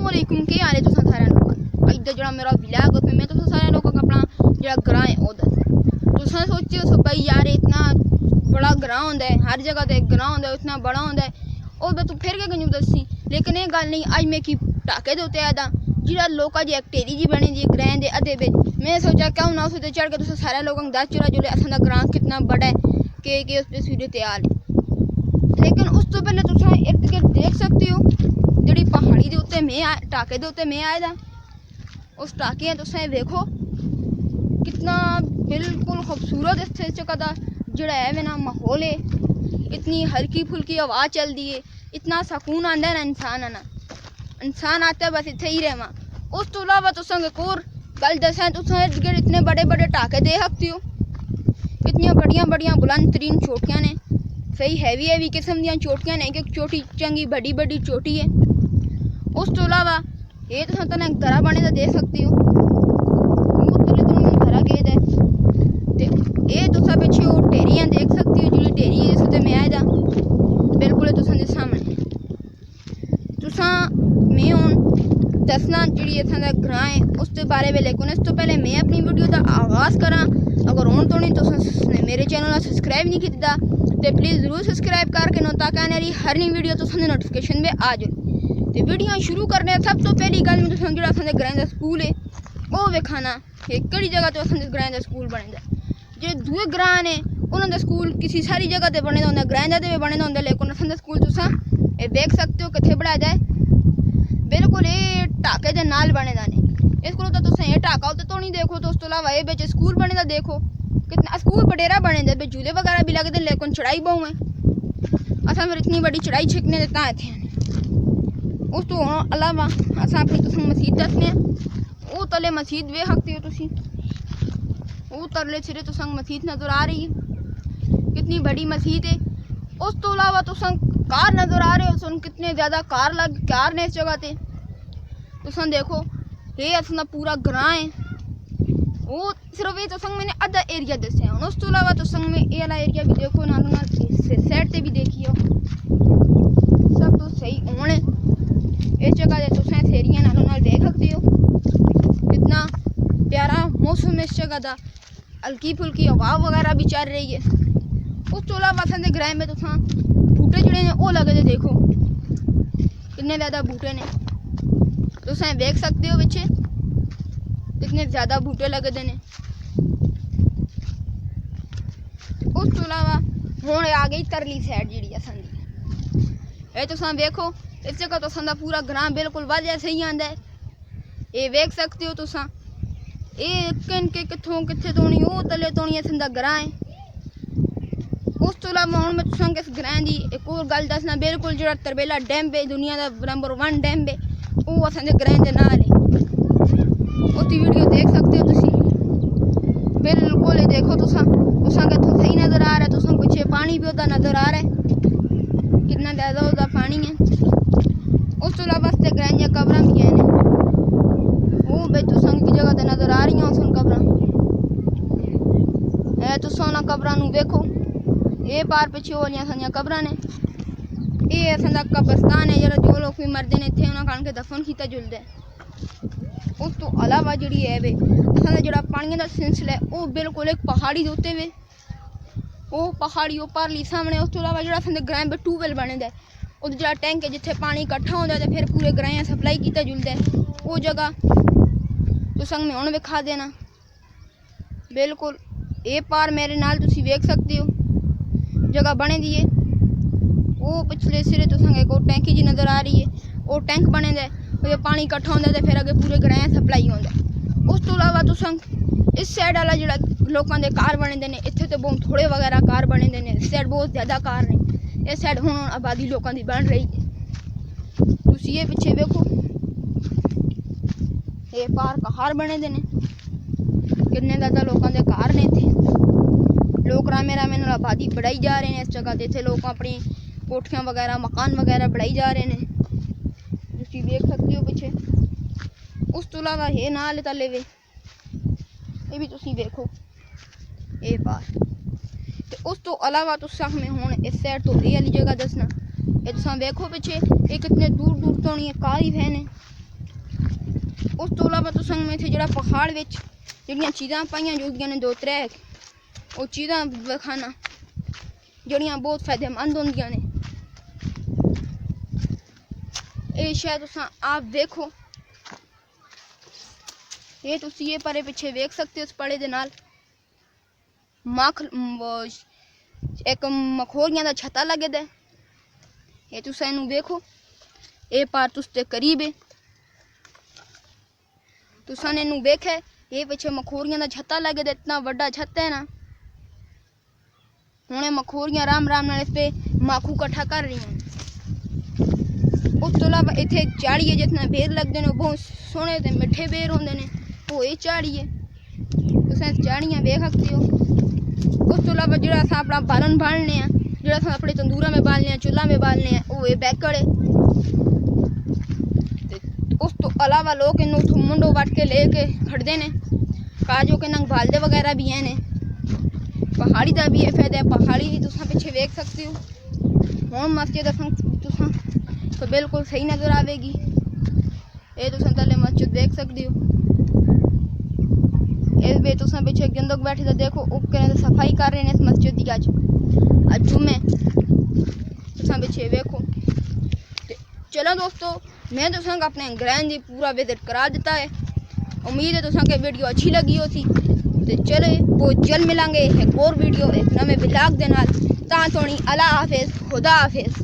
अस्सलामुअलैकुम के हाल है तुसां सारे लोग अज दा मेरा व्लॉग उसमें मैं तुसां सारे लोगों का अपना जो ग्रां है उधर तुसां सोचे हो भाई यार इतना बड़ा ग्रां होंदा है हर जगह ते ग्रां होंदा है इतना बड़ा होंदा है और मैं तू फिर के गंजू दसी लेकिन ये गल नहीं अज मैं की टाके दे उत्ते आदा जिहड़ा लोका जी एक्टेरी जी बनी दी ग्रां दे अद्धे बिच मैं सोचा क्यों ना उस चढ़ के तुसां सारे लोगों को दस चुरा जो असां दा ग्रां कितना बड़ा है कि उस पे सूरत हाल है लेकिन उस तो पहले तुसां इर्द गिर्द देख सकते हो जी पहाड़ी के उत्ते मैं टाके के उत्ते मैं आए दा उस टाके तुसें देखो कितना बिल्कुल खूबसूरत इस जगह का जोड़ा है ना माहौल है इतनी हल्की फुल्की हवा चलती है इतना सुकून आता है ना इंसान आता है बस इतने ही रहवा उस तो अलावा तुसें एक और गल दसा तुसें इर्द गिर्द इतने बड़े बड़े टाके दे सकते हो इतनी बड़िया बड़िया बुलंद तरीन चोटियां ने सही हैवी किस्म दी चोटियां ने एक चोटी चंगी बड़ी बड़ी चोटी है उस तो अलावा ये तुम तना घरा बने का देख सकते हो घरा गेद है ये तुसा पिछे वो ढेरियां देख सकते हो जी ढेरी इस उत्ते मैं आए दा बिल्कुल तुसां दे सामने तुसां मैं हुण दसना जी इत्थां दा ग्रां है उस दे बारे में लेकिन इस तो पहले मैं अपनी वीडियो का आगाज़ करा अगर हुण तो नहीं तुसां मेरे चैनल सब्सक्राइब नहीं कीता तो प्लीज़ जरूर सब्सक्राइब करके नो ताकि आने वाली हर नई वीडियो तुसां नोटिफिकेशन में आ जाए तो वीडियो शुरू करने सब तो पहली गल मैं तुसें जेह्ड़ा असां दे ग्रां दा स्कूल है वो वेखाना कि केड़ी जगह तो असां दे ग्रां दा स्कूल बने दा जेह्ड़े दूए ग्रां ने उन्हां दा स्कूल किसी सारी जगह ते बने दा होंदा ग्रां दा ते बने दा होंदा लेकिन असां दा स्कूल तुसां ये देख सकते हो कित्थे बनाए दा है बिल्कुल ये टाके दे नाल बने दा ने इस कोल तो तुसें ये टाका उत्ते तो नहीं देखो तो उस तो अलावा ये बिच स्कूल बने दा देखो कितना स्कूल बडेरा बने दा बिच झूले वगैरह भी लगदे लेकिन चढ़ाई बहु है असां फिर इतनी बड़ी चढ़ाई छिकने दे तां इत्थे उस तो अलावा अस अपनी तुम मसीद दसने वो तले मसीद वे सकते हो तुसी वो तरले सिरे तुसा मसीद नज़र आ रही है कितनी बड़ी मसीद है उस तो अलावा तुसा कार नज़र आ रहे हो सुन कितने ज़्यादा कार ने इस जगह ते तुसा देखो ये असां दा पूरा ग्रां है वो सिर्फ ये तुसा मैंने अद्धा एरिया दस्या उस तो अलावा तुसा में ये वाला एरिया भी देखो नाल साइड से भी देखियो सब तो सही होने इस जगह से तुम इस एरिया नाल देख सकते हो कितना प्यारा मौसम इस जगह का हल्की फुल्की हवा वगैरह भी चल रही है उस तो अलावा असां दे ग्रां में तुम बूटे जोड़े ने वो लगे देखो कितने ज़्यादा बूटे ने तुम देख सकते हो पिछे कितने ज़्यादा बूटे लगते ने उस तो अलावा हुण आ गई तरली साइड जी असां दी ये तुम देखो इस जगह तो असां दा पूरा ग्रां बिल्कुल वाजिया सही आंदा है ये देख सकते हो तुसां ये किन के कित्थों कित्थे तोणी वो तले तोणी असां दा ग्रां है उस तो अलावा हुण मैं तुसां इस ग्रां दी एक और गल दसना बिल्कुल जो तरबेला डैम है दुनिया का नंबर 1 डैम है वो असां दे ग्रां दे नाल है उसकी वीडियो देख सकते हो तुसी बिल्कुल ये देखो तुसां कित्थों सही नज़र आ रहा है तुसां पीछे पानी भी उदा नज़र आ रहा है कितना ज़्यादा उदा पानी है उस तो अलावा इस ग्रां दी कब्रां भी हैं वो बिच तुसां की जगह ते नज़र आ रही हैं कब्रां है तुसां उन्हां कब्रां नूं देखो ये पार पिछे वालियां सारियां कब्रां ने ये असां दा कब्रस्तान है जेह्ड़ा जो लोग भी मरदे ने इत्थे उन्हां कण के दफन कीता जुलदा है उस तो अलावा जिहड़ी है वे असां दा जेह्ड़ा पानियां दा सिलसिला है वो बिल्कुल एक पहाड़ी दे उत्ते वे वो पहाड़ी परली सामने उस तो अलावा जेह्ड़ा असां दे ग्रां में ट्यूबवेल बने दा है उधर जो टैंक है जिथे पानी इकट्ठा होता है फिर पूरे ग्रां सप्लाई किया जुलता है वो जगह तो संग में हुण विखा देना बिल्कुल ये पार मेरे नाल तुसी वेख सकते हो जगह बने दी है वो पिछले सिरे तो संग एक टैंकी जी नज़र आ रही है वो टैंक बने दा है पानी इकट्ठा होता है फिर अगे पूरे ग्रां सप्लाई होता उस तो अलावा तो संग इस साइड वाला जो लोगों के कार बने दे इत्थे तो बहुत थोड़े वगैरह कार बने दे इस साइड बहुत ज़्यादा कार ने इस साइड हुण आबादी लोगों की बन रही है तुसी ये पिछे देखो ये पार कार बने दे कितने ज़्यादा लोगों के कार ने इत्थे लोग रामे रामे नाल आबादी बढ़ाई जा रहे हैं इस जगह ते इत्थे लोग अपनी कोठियां वगैरह मकान वगैरह बढ़ाई जा रहे हैं तुसी देख सकते हो पिछे उस तो अलावा ये नाल तले वे ये भी तुसी देखो ये पार उस तो अलावा तुसां में हुण इस साइड तो ये वाली जगह दसना ये तुसां देखो पिछे ये कितने दूर दूर तो नहीं कार ही है उस तो इलावा तुसां में थे जरा पहाड़ विच जड़ियां चीज़ां पाइयां जुलदियां ने 2-3 वो चीज़ां विखाना जड़ियां बहुत फायदेमंद होंदियां ने। ये शायद तुसां आप देखो, ये तुसी ये परे पिछे वेख सकते हो। इस पड़े दे नाल एक मखोरियां दा छत्ता लगे दा है। ये तुसां इनू देखो, ये पार तुसते करीब है, तुसां ने इनू वेखे ये पिछे मखोरियां दा छत्ता लगे दा। इतना बड़ा छत्ता है ना। हुणे मखोरियां राम राम नाल इस पे माखू कट्ठा कर रही हैं। उस तो इलावा इत्थे झाड़ी है जितना बेर लगते हैं बहुत सोहने ते मिठे बेर होंदे ने। वो ये झाड़ी है, तुसां झाड़ियां वेख सकते हो। उस तो इलावा जो अपना बालन बालने हैं, जो अपने तंदूरा में बालने हैं, चूल्हा में बालने हैं, वो ये बैकड़ है। उस तो अलावा लोग इन मुंडो वट के लेके खड़ते ने काजो के नंग बालदे वगैरह भी हैं ने। पहाड़ी का भी ये फायदा है, पहाड़ी भी तुसां पिछे वेख सकते हो। हुण मस्जिद तुसां तो बिल्कुल सही नज़र आवेगी। ये तुसां तले मस्जिद देख सकते हो। इस बे तुसां पिछे गंदक बैठे तो देखो उपकरण सफाई कर रहे हैं इस मस्जिद की। अज जुम्मे तुसां पिछे वेखो। चलो दोस्तों, मैं तुसां अपने ग्रैंड की पूरा विजिट करा दिता है। उम्मीद है तुसां के वीडियो अच्छी लगी हो सी। तो चले बहुत जल्द मिलांगे एक और वीडियो एक नवे ब्लॉग दे नाल। तां तोड़ी अल्लाह हाफिज़, खुदा हाफिज़।